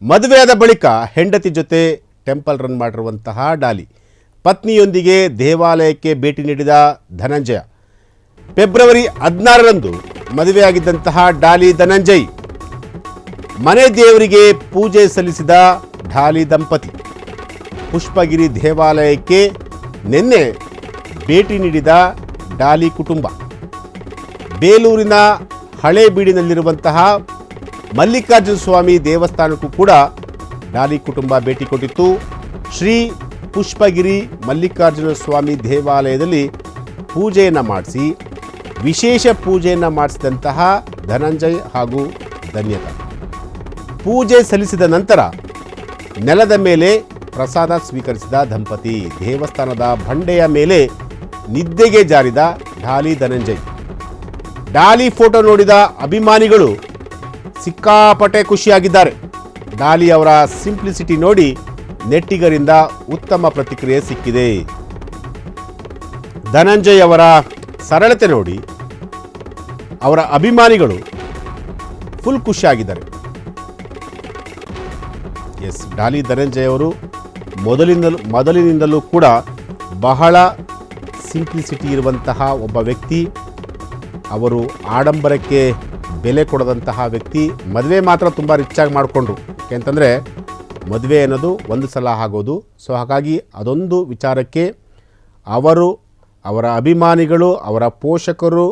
ಮದುವೆಯಾದ ಬಳಿಕ ಹೆಂಡತಿ ಜೊತೆ ಟೆಂಪಲ್ ರನ್ ಮಾಡಿರುವಂತಹ ಡಾಲಿ ಪತ್ನಿಯೊಂದಿಗೆ ದೇವಾಲಯಕ್ಕೆ ಭೇಟಿ ನೀಡಿದ ಧನಂಜಯ. ಫೆಬ್ರವರಿ 16ರಂದು ಮದುವೆಯಾಗಿದ್ದಂತಹ ಡಾಲಿ ಧನಂಜಯ್ ಮನೆ ದೇವರಿಗೆ ಪೂಜೆ ಸಲ್ಲಿಸಿದ ಡಾಲಿ ದಂಪತಿ ಪುಷ್ಪಗಿರಿ ದೇವಾಲಯಕ್ಕೆ ನಿನ್ನೆ ಭೇಟಿ ನೀಡಿದ ಡಾಲಿ ಕುಟುಂಬ. ಬೇಲೂರಿನ ಹಳೇಬೀಡಿನಲ್ಲಿರುವಂತಹ ಮಲ್ಲಿಕಾರ್ಜುನ ಸ್ವಾಮಿ ದೇವಸ್ಥಾನಕ್ಕೂ ಕೂಡ ಡಾಲಿ ಕುಟುಂಬ ಭೇಟಿ ಕೊಟ್ಟಿತ್ತು. ಶ್ರೀ ಪುಷ್ಪಗಿರಿ ಮಲ್ಲಿಕಾರ್ಜುನ ಸ್ವಾಮಿ ದೇವಾಲಯದಲ್ಲಿ ಪೂಜೆಯನ್ನು ಮಾಡಿಸಿ ವಿಶೇಷ ಪೂಜೆಯನ್ನು ಮಾಡಿಸಿದಂತಹ ಧನಂಜಯ್ ಹಾಗೂ ಧನ್ಯತಾ ಪೂಜೆ ಸಲ್ಲಿಸಿದ ನಂತರ ನೆಲದ ಮೇಲೆ ಪ್ರಸಾದ ಸ್ವೀಕರಿಸಿದ ದಂಪತಿ. ದೇವಸ್ಥಾನದ ಬಂಡೆಯ ಮೇಲೆ ನಿದ್ದೆಗೆ ಜಾರಿದ ಡಾಲಿ ಧನಂಜಯ್. ಡಾಲಿ ಫೋಟೋ ನೋಡಿದ ಅಭಿಮಾನಿಗಳು ಸಿಕ್ಕಾಪಟ್ಟೆ ಖುಷಿಯಾಗಿದ್ದಾರೆ. ಡಾಲಿ ಅವರ ಸಿಂಪ್ಲಿಸಿಟಿ ನೋಡಿ ನೆಟ್ಟಿಗರಿಂದ ಉತ್ತಮ ಪ್ರತಿಕ್ರಿಯೆ ಸಿಕ್ಕಿದೆ. ಧನಂಜಯ್ ಅವರ ಸರಳತೆ ನೋಡಿ ಅವರ ಅಭಿಮಾನಿಗಳು ಫುಲ್ ಖುಷಿಯಾಗಿದ್ದಾರೆ. ಎಸ್, ಡಾಲಿ ಧನಂಜಯ್ ಅವರು ಮೊದಲಿನಿಂದಲೂ ಕೂಡ ಬಹಳ ಸಿಂಪ್ಲಿಸಿಟಿ ಇರುವಂತಹ ಒಬ್ಬ ವ್ಯಕ್ತಿ. ಅವರು ಆಡಂಬರಕ್ಕೆ ಬೆಲೆ ಕೊಡದಂತಹ ವ್ಯಕ್ತಿ. ಮದುವೆ ಮಾತ್ರ ತುಂಬ ರಿಚಾಗಿ ಮಾಡಿಕೊಂಡ್ರು. ಯಾಕೆಂತಂದರೆ ಮದುವೆ ಅನ್ನೋದು ಒಂದು ಸಲ ಆಗೋದು. ಸೊ ಹಾಗಾಗಿ ಅದೊಂದು ವಿಚಾರಕ್ಕೆ ಅವರು, ಅವರ ಅಭಿಮಾನಿಗಳು, ಅವರ ಪೋಷಕರು,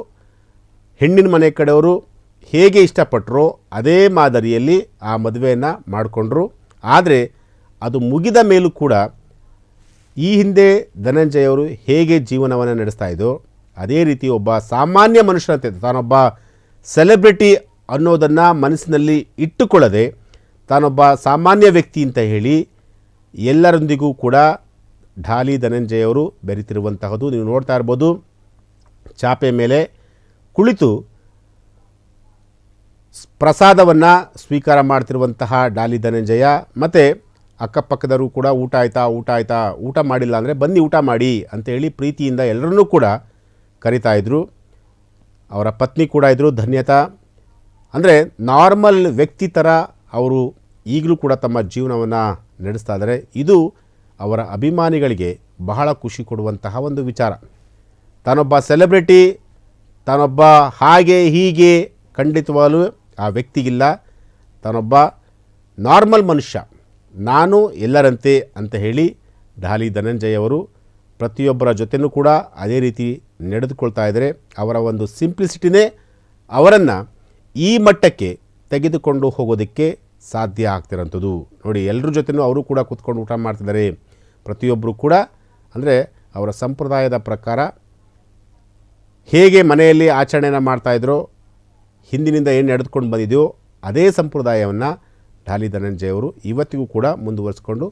ಹೆಣ್ಣಿನ ಮನೆ ಕಡೆಯವರು ಹೇಗೆ ಇಷ್ಟಪಟ್ಟರೋ ಅದೇ ಮಾದರಿಯಲ್ಲಿ ಆ ಮದುವೆಯನ್ನು ಮಾಡಿಕೊಂಡ್ರು. ಆದರೆ ಅದು ಮುಗಿದ ಮೇಲೂ ಕೂಡ ಈ ಹಿಂದೆ ಧನಂಜಯ್ ಅವರು ಹೇಗೆ ಜೀವನವನ್ನು ನಡೆಸ್ತಾ ಇದ್ದೋ ಅದೇ ರೀತಿ ಒಬ್ಬ ಸಾಮಾನ್ಯ ಮನುಷ್ಯನಂತೆ, ತಾನೊಬ್ಬ ಸೆಲೆಬ್ರಿಟಿ ಅನ್ನೋದನ್ನು ಮನಸ್ಸಿನಲ್ಲಿ ಇಟ್ಟುಕೊಳ್ಳದೆ ತಾನೊಬ್ಬ ಸಾಮಾನ್ಯ ವ್ಯಕ್ತಿ ಅಂತ ಹೇಳಿ ಎಲ್ಲರೊಂದಿಗೂ ಕೂಡ ಡಾಲಿ ಧನಂಜಯ್ ಅವರು ಬೆರೆತಿರುವಂತಹದ್ದು ನೀವು ನೋಡ್ತಾ ಇರ್ಬೋದು. ಚಾಪೆ ಮೇಲೆ ಕುಳಿತು ಪ್ರಸಾದವನ್ನು ಸ್ವೀಕಾರ ಮಾಡ್ತಿರುವಂತಹ ಡಾಲಿ ಧನಂಜಯ ಮತ್ತು ಅಕ್ಕಪಕ್ಕದವರು ಕೂಡ ಊಟ ಆಯ್ತಾ, ಊಟ ಮಾಡಿಲ್ಲ ಅಂದರೆ ಬನ್ನಿ ಊಟ ಮಾಡಿ ಅಂತೇಳಿ ಪ್ರೀತಿಯಿಂದ ಎಲ್ಲರನ್ನೂ ಕೂಡ ಕರಿತಾಯಿದ್ರು. ಅವರ ಪತ್ನಿ ಕೂಡ ಇದ್ದರು ಧನ್ಯತಾ. ಅಂದರೆ ನಾರ್ಮಲ್ ವ್ಯಕ್ತಿ ಥರ ಅವರು ಈಗಲೂ ಕೂಡ ತಮ್ಮ ಜೀವನವನ್ನು ನಡೆಸ್ತಾ ಇದ್ದಾರೆ. ಇದು ಅವರ ಅಭಿಮಾನಿಗಳಿಗೆ ಬಹಳ ಖುಷಿ ಕೊಡುವಂತಹ ಒಂದು ವಿಚಾರ. ತಾನೊಬ್ಬ ಸೆಲೆಬ್ರಿಟಿ, ತಾನೊಬ್ಬ ಹಾಗೆ ಹೀಗೆ ಖಂಡಿತವಾಗಲೂ ಆ ವ್ಯಕ್ತಿಗಿಲ್ಲ. ತಾನೊಬ್ಬ ನಾರ್ಮಲ್ ಮನುಷ್ಯ, ನಾನು ಎಲ್ಲರಂತೆ ಅಂತ ಹೇಳಿ ಡಾಲಿ ಧನಂಜಯ್ ಅವರು ಪ್ರತಿಯೊಬ್ಬರ ಜೊತೆನೂ ಕೂಡ ಅದೇ ರೀತಿ ನಡೆದುಕೊಳ್ತಾ ಇದ್ದಾರೆ. ಅವರ ಒಂದು ಸಿಂಪ್ಲಿಸಿಟಿನೇ ಅವರನ್ನು ಈ ಮಟ್ಟಕ್ಕೆ ತೆಗೆದುಕೊಂಡು ಹೋಗೋದಕ್ಕೆ ಸಾಧ್ಯ ಆಗ್ತಿರೋಂಥದ್ದು. ನೋಡಿ, ಎಲ್ಲರ ಜೊತೆನೂ ಅವರು ಕೂಡ ಕೂತ್ಕೊಂಡು ಊಟ ಮಾಡ್ತಿದ್ದಾರೆ. ಪ್ರತಿಯೊಬ್ಬರು ಕೂಡ ಅಂದರೆ ಅವರ ಸಂಪ್ರದಾಯದ ಪ್ರಕಾರ ಹೇಗೆ ಮನೆಯಲ್ಲಿ ಆಚರಣೆಯನ್ನು ಮಾಡ್ತಾಯಿದ್ರೋ, ಹಿಂದಿನಿಂದ ಏನು ನಡೆದುಕೊಂಡು ಬಂದಿದೆಯೋ ಅದೇ ಸಂಪ್ರದಾಯವನ್ನು ಡಾಲಿ ಧನಂಜಯ್ ಅವರು ಇವತ್ತಿಗೂ ಕೂಡ ಮುಂದುವರಿಸ್ಕೊಂಡು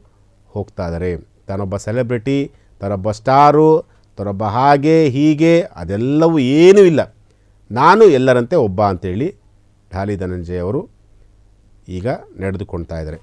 ಹೋಗ್ತಾ ಇದ್ದಾರೆ. ತಾನೊಬ್ಬ ಸೆಲೆಬ್ರಿಟಿ, ತಾನೊಬ್ಬ ಸ್ಟಾರು, ತಾನೊಬ್ಬ ಹಾಗೆ ಹೀಗೆ ಅದೆಲ್ಲವೂ ಏನೂ ಇಲ್ಲ, ನಾನು ಎಲ್ಲರಂತೆ ಒಬ್ಬ ಅಂತೇಳಿ ಡಾಲಿ ಧನಂಜಯ್ ಅವರು ಈಗ ನಡೆದುಕೊಳ್ತಾ ಇದ್ದಾರೆ.